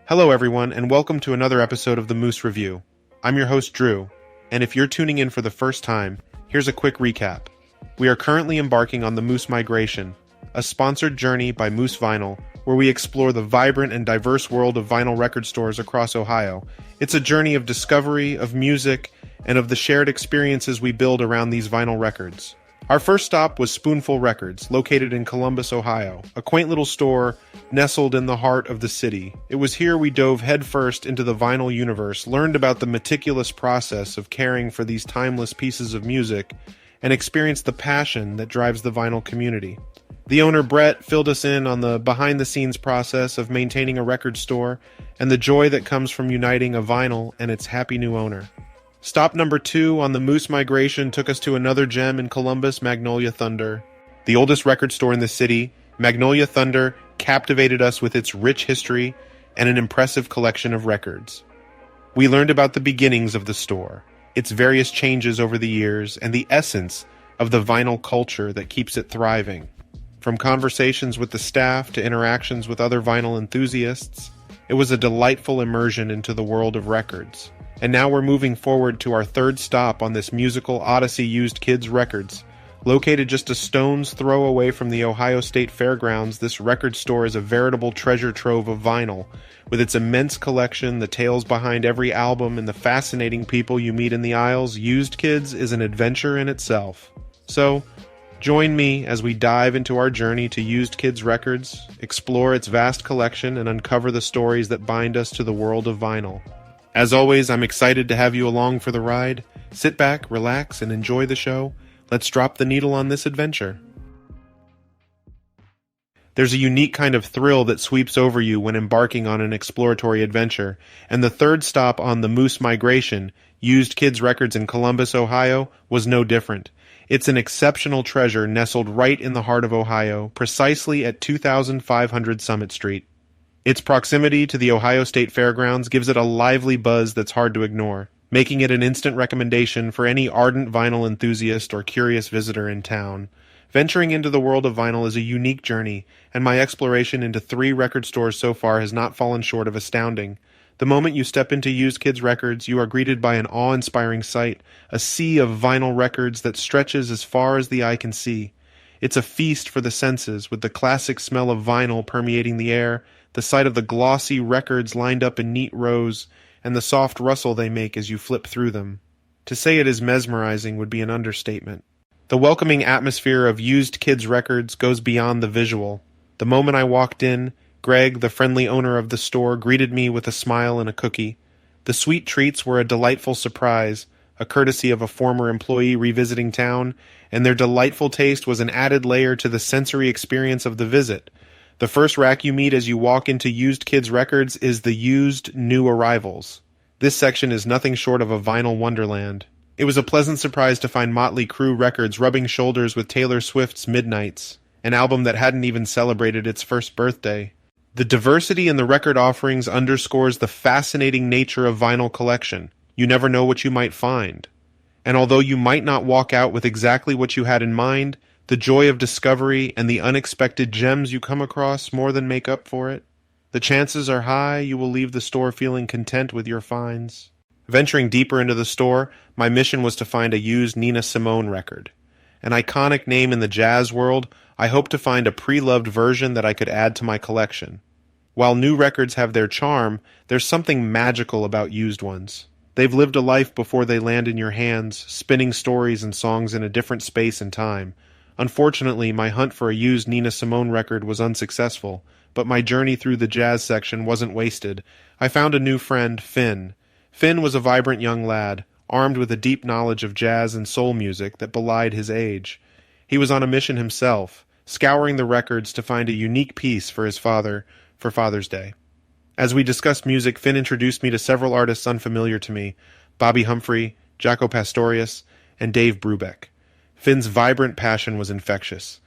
Hello everyone, and welcome to another episode of the Moose Review. I'm your host Drew, and if you're tuning in for the first time, here's a quick recap. We are currently embarking on the Moose Migration, a sponsored journey by Moose Vinyl, where we explore the vibrant and diverse world of vinyl record stores across Ohio. It's a journey of discovery, of music, and of the shared experiences we build around these vinyl records. Our first stop was Spoonful Records, located in Columbus, Ohio, a quaint little store nestled in the heart of the city. It was here we dove headfirst into the vinyl universe, learned about the meticulous process of caring for these timeless pieces of music, and experienced the passion that drives the vinyl community. The owner, Brett, filled us in on the behind-the-scenes process of maintaining a record store and the joy that comes from uniting a vinyl and its happy new owner. Stop number 2 on the Moose Migration took us to another gem in Columbus, Magnolia Thunder. The oldest record store in the city, Magnolia Thunder captivated us with its rich history and an impressive collection of records. We learned about the beginnings of the store, its various changes over the years, and the essence of the vinyl culture that keeps it thriving. From conversations with the staff to interactions with other vinyl enthusiasts, it was a delightful immersion into the world of records. And now we're moving forward to our third stop on this musical odyssey, Used Kids Records. Located just a stone's throw away from the Ohio State Fairgrounds, this record store is a veritable treasure trove of vinyl. With its immense collection, the tales behind every album, and the fascinating people you meet in the aisles, Used Kids is an adventure in itself. So, join me as we dive into our journey to Used Kids Records, explore its vast collection, and uncover the stories that bind us to the world of vinyl. As always, I'm excited to have you along for the ride. Sit back, relax, and enjoy the show. Let's drop the needle on this adventure. There's a unique kind of thrill that sweeps over you when embarking on an exploratory adventure, and the third stop on the Moose Migration, Used Kids Records in Columbus, Ohio, was no different. It's an exceptional treasure nestled right in the heart of Ohio, precisely at 2500 Summit Street. Its proximity to the Ohio State Fairgrounds gives it a lively buzz that's hard to ignore, making it an instant recommendation for any ardent vinyl enthusiast or curious visitor in town. Venturing into the world of vinyl is a unique journey, and my exploration into 3 record stores so far has not fallen short of astounding. The moment you step into Used Kids Records, you are greeted by an awe-inspiring sight, a sea of vinyl records that stretches as far as the eye can see. It's a feast for the senses, with the classic smell of vinyl permeating the air, the sight of the glossy records lined up in neat rows, and the soft rustle they make as you flip through them. To say it is mesmerizing would be an understatement. The welcoming atmosphere of Used Kids Records goes beyond the visual. The moment I walked in, Greg, the friendly owner of the store, greeted me with a smile and a cookie. The sweet treats were a delightful surprise, a courtesy of a former employee revisiting town, and their delightful taste was an added layer to the sensory experience of the visit. The first rack you meet as you walk into Used Kids Records is the Used New Arrivals. This section is nothing short of a vinyl wonderland. It was a pleasant surprise to find Motley Crue records rubbing shoulders with Taylor Swift's Midnights, an album that hadn't even celebrated its first birthday. The diversity in the record offerings underscores the fascinating nature of vinyl collection. You never know what you might find. And although you might not walk out with exactly what you had in mind, the joy of discovery and the unexpected gems you come across more than make up for it. The chances are high you will leave the store feeling content with your finds. Venturing deeper into the store, my mission was to find a used Nina Simone record. An iconic name in the jazz world, I hoped to find a pre-loved version that I could add to my collection. While new records have their charm, there's something magical about used ones. They've lived a life before they land in your hands, spinning stories and songs in a different space and time. Unfortunately, my hunt for a used Nina Simone record was unsuccessful, but my journey through the jazz section wasn't wasted. I found a new friend, Finn. Finn was a vibrant young lad, armed with a deep knowledge of jazz and soul music that belied his age. He was on a mission himself, scouring the records to find a unique piece for his father for Father's Day. As we discussed music, Finn introduced me to several artists unfamiliar to me, Bobby Humphrey, Jaco Pastorius, and Dave Brubeck. Finn's vibrant passion was infectious.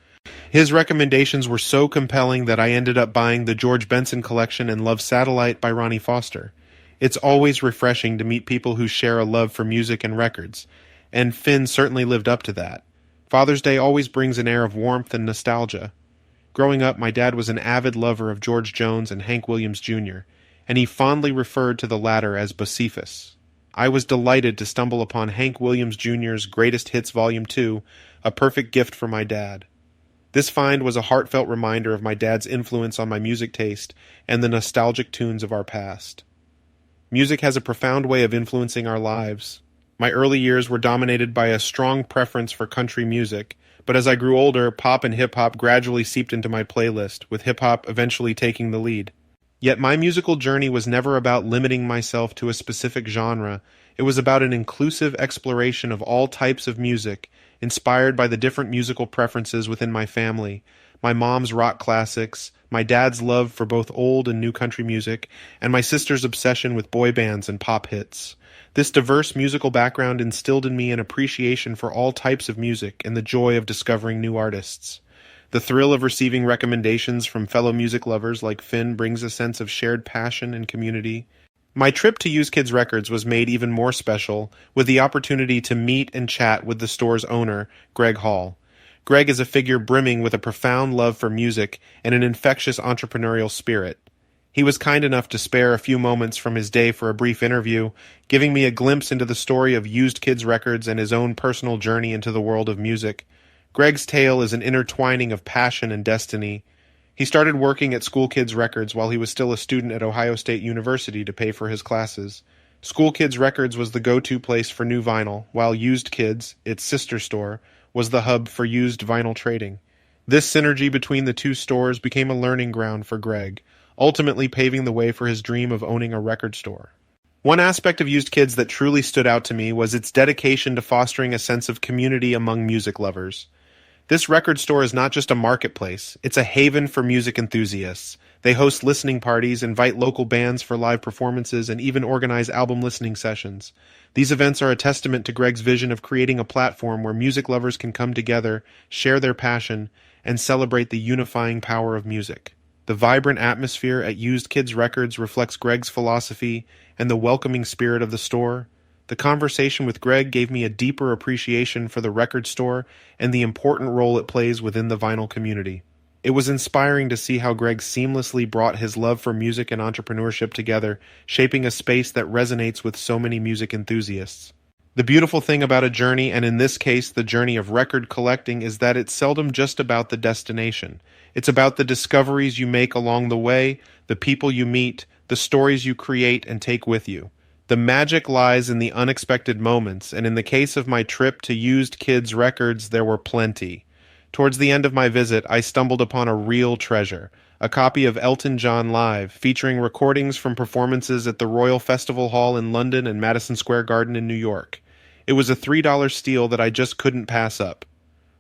His recommendations were so compelling that I ended up buying the George Benson collection and Love Satellite by Ronnie Foster. It's always refreshing to meet people who share a love for music and records, and Finn certainly lived up to that. Father's Day always brings an air of warmth and nostalgia. Growing up, my dad was an avid lover of George Jones and Hank Williams Jr., and he fondly referred to the latter as Bocephus. I was delighted to stumble upon Hank Williams Jr.'s Greatest Hits Volume 2, a perfect gift for my dad. This find was a heartfelt reminder of my dad's influence on my music taste and the nostalgic tunes of our past. Music has a profound way of influencing our lives. My early years were dominated by a strong preference for country music, but as I grew older, pop and hip-hop gradually seeped into my playlist, with hip-hop eventually taking the lead. Yet my musical journey was never about limiting myself to a specific genre. It was about an inclusive exploration of all types of music, inspired by the different musical preferences within my family, my mom's rock classics, my dad's love for both old and new country music, and my sister's obsession with boy bands and pop hits. This diverse musical background instilled in me an appreciation for all types of music and the joy of discovering new artists. The thrill of receiving recommendations from fellow music lovers like Finn brings a sense of shared passion and community. My trip to Used Kids Records was made even more special with the opportunity to meet and chat with the store's owner, Greg Hall. Greg is a figure brimming with a profound love for music and an infectious entrepreneurial spirit. He was kind enough to spare a few moments from his day for a brief interview, giving me a glimpse into the story of Used Kids Records and his own personal journey into the world of music. Greg's tale is an intertwining of passion and destiny. He started working at School Kids Records while he was still a student at Ohio State University to pay for his classes. School Kids Records was the go-to place for new vinyl, while Used Kids, its sister store, was the hub for used vinyl trading. This synergy between the two stores became a learning ground for Greg, ultimately paving the way for his dream of owning a record store. One aspect of Used Kids that truly stood out to me was its dedication to fostering a sense of community among music lovers. This record store is not just a marketplace, it's a haven for music enthusiasts. They host listening parties, invite local bands for live performances, and even organize album listening sessions. These events are a testament to Greg's vision of creating a platform where music lovers can come together, share their passion, and celebrate the unifying power of music. The vibrant atmosphere at Used Kids Records reflects Greg's philosophy and the welcoming spirit of the store. The conversation with Greg gave me a deeper appreciation for the record store and the important role it plays within the vinyl community. It was inspiring to see how Greg seamlessly brought his love for music and entrepreneurship together, shaping a space that resonates with so many music enthusiasts. The beautiful thing about a journey, and in this case the journey of record collecting, is that it's seldom just about the destination. It's about the discoveries you make along the way, the people you meet, the stories you create and take with you. The magic lies in the unexpected moments, and in the case of my trip to Used Kids Records, there were plenty. Towards the end of my visit, I stumbled upon a real treasure, a copy of Elton John Live, featuring recordings from performances at the Royal Festival Hall in London and Madison Square Garden in New York. It was a $3 steal that I just couldn't pass up.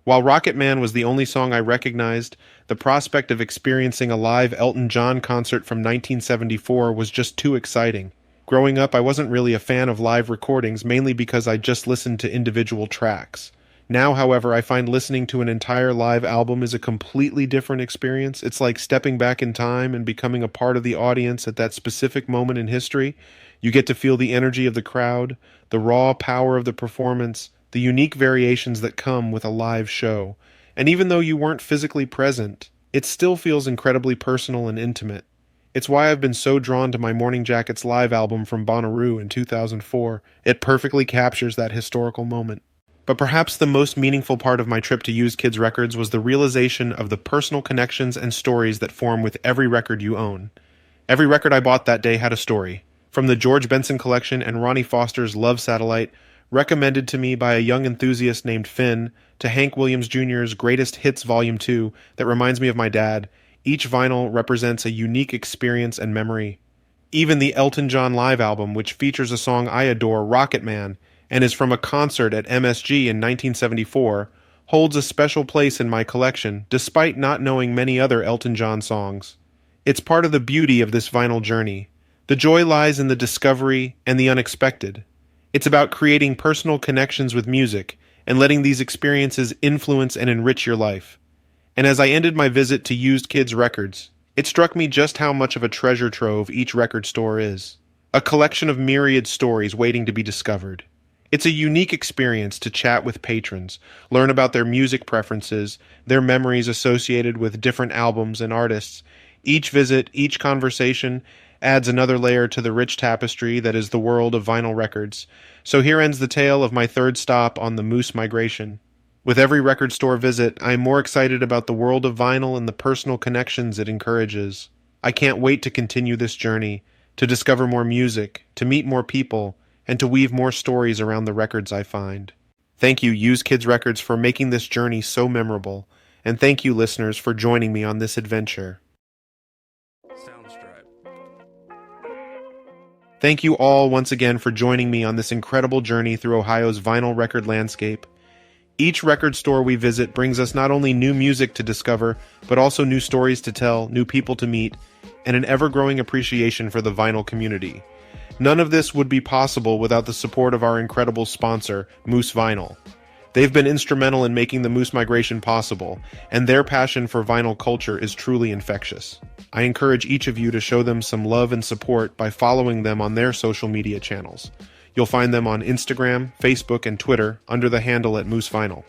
While Rocket Man was the only song I recognized, the prospect of experiencing a live Elton John concert from 1974 was just too exciting. Growing up, I wasn't really a fan of live recordings, mainly because I just listened to individual tracks. Now, however, I find listening to an entire live album is a completely different experience. It's like stepping back in time and becoming a part of the audience at that specific moment in history. You get to feel the energy of the crowd, the raw power of the performance, the unique variations that come with a live show. And even though you weren't physically present, it still feels incredibly personal and intimate. It's why I've been so drawn to my Morning Jackets live album from Bonnaroo in 2004. It perfectly captures that historical moment. But perhaps the most meaningful part of my trip to Used Kids Records was the realization of the personal connections and stories that form with every record you own. Every record I bought that day had a story. From the George Benson collection and Ronnie Foster's Love Satellite, recommended to me by a young enthusiast named Finn, to Hank Williams Jr.'s Greatest Hits Volume 2 that reminds me of my dad, each vinyl represents a unique experience and memory. Even the Elton John Live album, which features a song I adore, Rocket Man, and is from a concert at MSG in 1974, holds a special place in my collection, despite not knowing many other Elton John songs. It's part of the beauty of this vinyl journey. The joy lies in the discovery and the unexpected. It's about creating personal connections with music and letting these experiences influence and enrich your life. And as I ended my visit to Used Kids Records, it struck me just how much of a treasure trove each record store is. A collection of myriad stories waiting to be discovered. It's a unique experience to chat with patrons, learn about their music preferences, their memories associated with different albums and artists. Each visit, each conversation adds another layer to the rich tapestry that is the world of vinyl records. So here ends the tale of my third stop on the Moose migration. With every record store visit, I am more excited about the world of vinyl and the personal connections it encourages. I can't wait to continue this journey, to discover more music, to meet more people, and to weave more stories around the records I find. Thank you, Used Kids Records, for making this journey so memorable, and thank you, listeners, for joining me on this adventure. Thank you all once again for joining me on this incredible journey through Ohio's vinyl record landscape. Each record store we visit brings us not only new music to discover, but also new stories to tell, new people to meet, and an ever-growing appreciation for the vinyl community. None of this would be possible without the support of our incredible sponsor, Moose Vinyl. They've been instrumental in making the Moose migration possible, and their passion for vinyl culture is truly infectious. I encourage each of you to show them some love and support by following them on their social media channels. You'll find them on Instagram, Facebook, and Twitter under the handle at Moose Vinyl.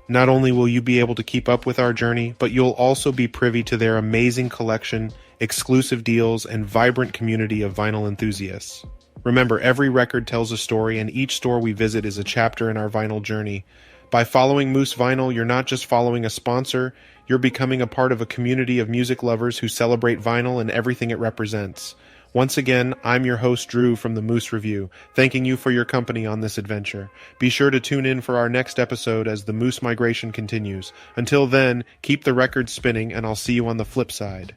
Not only will you be able to keep up with our journey, but you'll also be privy to their amazing collection, exclusive deals, and vibrant community of vinyl enthusiasts. Remember, every record tells a story, and each store we visit is a chapter in our vinyl journey. By following Moose Vinyl, you're not just following a sponsor, you're becoming a part of a community of music lovers who celebrate vinyl and everything it represents. Once again, I'm your host, Drew, from the Moose Review, thanking you for your company on this adventure. Be sure to tune in for our next episode as the Moose migration continues. Until then, keep the records spinning, and I'll see you on the flip side.